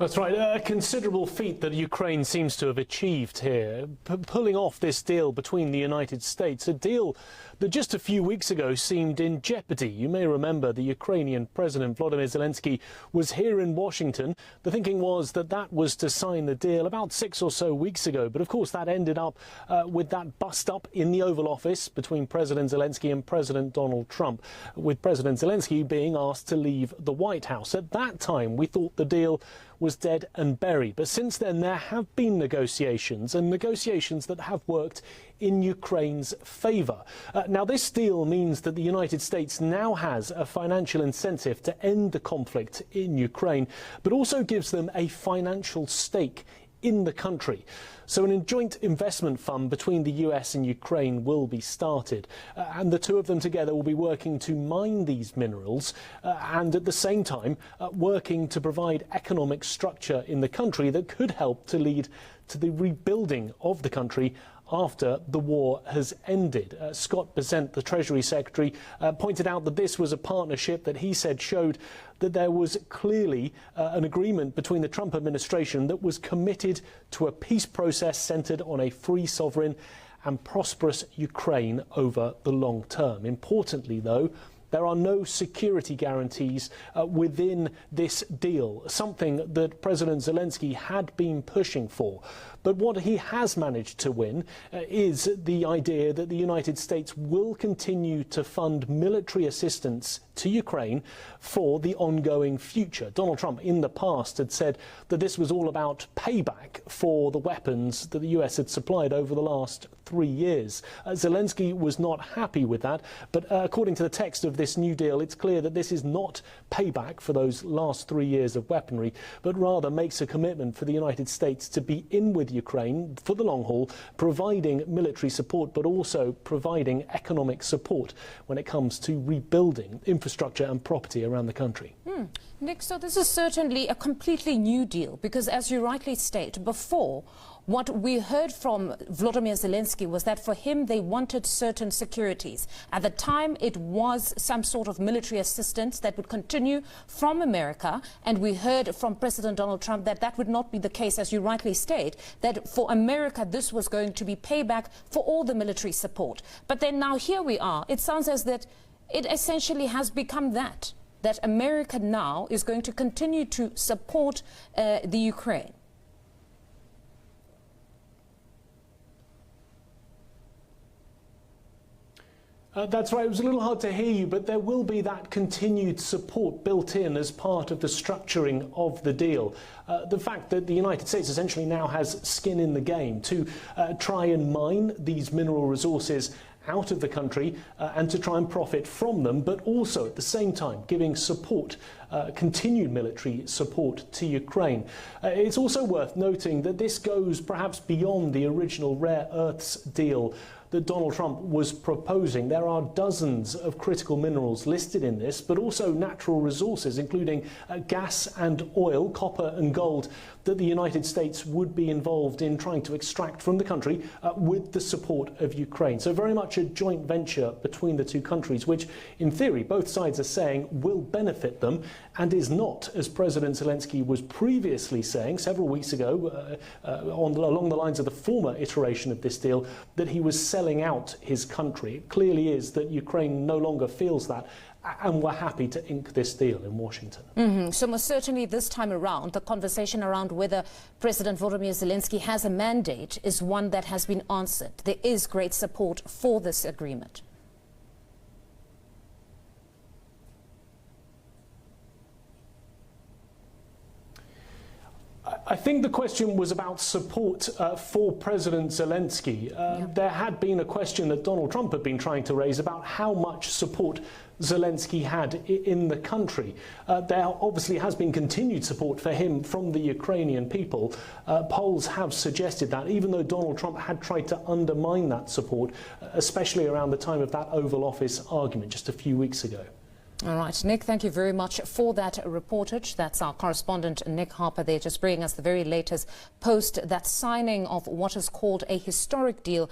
That's right. A considerable feat that Ukraine seems to have achieved here, pulling off this deal between the United States, a deal that just a few weeks ago seemed in jeopardy. You may remember the Ukrainian President Volodymyr Zelensky was here in Washington. The thinking was that that was to sign the deal about 6 or so weeks ago. But of course, that ended up with that bust-up in the Oval Office between President Zelensky and President Donald Trump, with President Zelensky being asked to leave the White House. At that time, we thought the deal was dead and buried. But since then, there have been negotiations, and negotiations that have worked in Ukraine's favour. Now, this deal means that the United States now has a financial incentive to end the conflict in Ukraine, but also gives them a financial stake in the country. So a joint investment fund between the US and Ukraine will be started, and the two of them together will be working to mine these minerals and at the same time working to provide economic structure in the country that could help to lead to the rebuilding of the country after the war has ended. Scott Bessent, the Treasury Secretary, pointed out that this was a partnership that he said showed that there was clearly an agreement between the Trump administration that was committed to a peace process centred on a free, sovereign and prosperous Ukraine over the long term. Importantly, though, there are no security guarantees within this deal, something that President Zelensky had been pushing for. But what he has managed to win is the idea that the United States will continue to fund military assistance to Ukraine for the ongoing future. Donald Trump in the past had said that this was all about payback for the weapons that the US had supplied over the last 3 years. Zelensky was not happy with that, but according to the text of this new deal, it's clear that this is not payback for those last 3 years of weaponry, but rather makes a commitment for the United States to be in with Ukraine for the long haul, providing military support, but also providing economic support when it comes to rebuilding infrastructure and property around the country. Nick, so this is certainly a completely new deal, because as you rightly state, before, what we heard from Volodymyr Zelensky was that for him they wanted certain securities. At the time it was some sort of military assistance that would continue from America, and we heard from President Donald Trump that that would not be the case, as you rightly state, that for America this was going to be payback for all the military support. But then now here we are. It sounds as that it essentially has become that America now is going to continue to support the Ukraine. That's right. It was a little hard to hear you, but there will be that continued support built in as part of the structuring of the deal. The fact that the United States essentially now has skin in the game to try and mine these mineral resources out of the country and to try and profit from them, but also at the same time giving support, continued military support to Ukraine. It's also worth noting that this goes perhaps beyond the original rare earths deal that Donald Trump was proposing. There are dozens of critical minerals listed in this, but also natural resources, including gas and oil, copper and gold, that the United States would be involved in trying to extract from the country with the support of Ukraine. So very much a joint venture between the two countries, which in theory both sides are saying will benefit them, and is not, as President Zelensky was previously saying several weeks ago along the lines of the former iteration of this deal, that he was selling out his country. It clearly is that Ukraine no longer feels that, and we're happy to ink this deal in Washington. So most certainly this time around, the conversation around whether President Volodymyr Zelensky has a mandate is one that has been answered. There is great support for this agreement. I think the question was about support for President Zelensky. There had been a question that Donald Trump had been trying to raise about how much support Zelensky had in the country. There obviously has been continued support for him from the Ukrainian people. Polls have suggested that, even though Donald Trump had tried to undermine that support, especially around the time of that Oval Office argument just a few weeks ago. All right, Nick, thank you very much for that reportage. That's our correspondent, Nick Harper, there, just bringing us the very latest post that signing of what is called a historic deal